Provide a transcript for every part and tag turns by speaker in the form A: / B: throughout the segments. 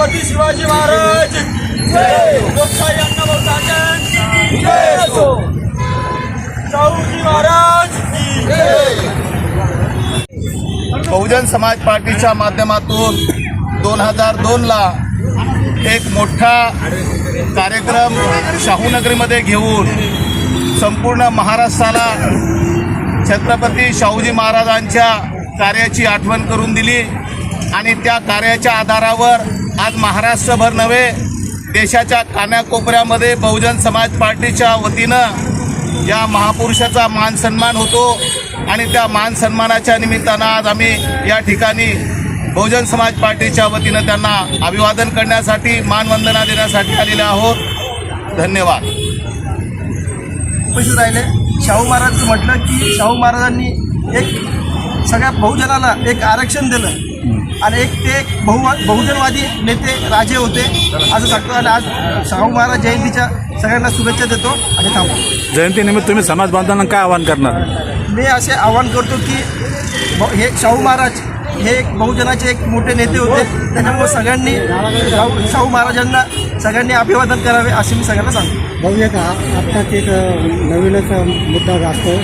A: छत्रपती शिवाजी महाराज लोकशाही अण्णाभाऊ साठे जय असो, शाहूजी महाराज की जय।
B: बहुजन समाज पार्टीच्या माध्यमातून 2002ला एक मोठा कार्यक्रम शाहूनगरीमध्ये घेऊन संपूर्ण महाराष्ट्राला छत्रपती शाहूजी महाराजांच्या कार्याची आठवण करून दिली आणि त्या कार्याच्या आधारावर आज महाराष्ट्रभर नव्हे देशाच्या कानाकोपऱ्यामध्ये बहुजन समाज पार्टीच्या वतीनं या महापुरुषाचा मान सन्मान होतो आणि त्या मान सन्मानाच्या निमित्तानं आज आम्ही या ठिकाणी बहुजन समाज पार्टीच्या वतीनं त्यांना अभिवादन करण्यासाठी मानवंदना देण्यासाठी आलेले आहोत। धन्यवाद।
A: उपस्थित राहिले शाहू महाराज म्हटलं की शाहू महाराजांनी एक सगळ्या बहुजनाला एक आरक्षण दिलं आणि एक बहुजनवादी नेते राजे होते असं सांगतो। आणि आज शाहू महाराज जयंतीच्या सगळ्यांना शुभेच्छा देतो आणि थांबतो।
C: जयंतीनिमित्त तुम्ही समाज बांधवांना काय आवाहन करणार?
A: मी असे आवाहन करतो की हे शाहू महाराज हे एक बहुजनाचे एक मोठे नेते होते, त्याच्यामुळे सगळ्यांनी शाहू महाराजांना सगळ्यांनी अभिवादन करावे असे मी सगळ्यांना सांगतो।
D: बघूया का आत्ताच एक नवीनच मुद्दा असतो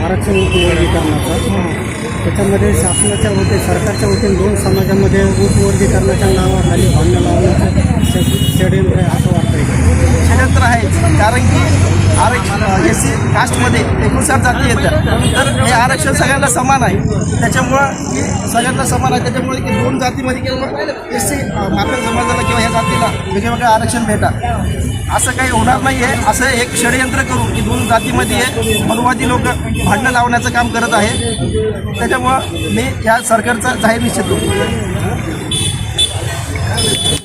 D: आरक्षण वर्गीकरणाचा। त्याच्यामध्ये शासनाच्या वतीने सरकारच्या वतीने दोन समाजामध्ये वर्गीकरणाच्या नावाखाली भांडणं लावण्याचं षडयंत्र आहे असं वाटतं।
A: षडयंत्र आहे, कारण की आरक्षण SC कास्टमध्ये 59 जाती येतात, तर हे आरक्षण सगळ्यांना समान आहे, त्याच्यामुळं की सगळ्यांना समान आहे, त्याच्यामुळे की दोन जातीमध्ये किंवा SC मातंग समाजाला किंवा ह्या जातीला वेगवेगळं आरक्षण भेटा असं काही होणार नाही आहे। असं एक षडयंत्र करू की दोन जातीमध्ये मनुवादी लोक भांडणं लावण्याचं काम करत आहे, त्याच्यामुळं मी या सरकारचा जाहीर निषेध करतो।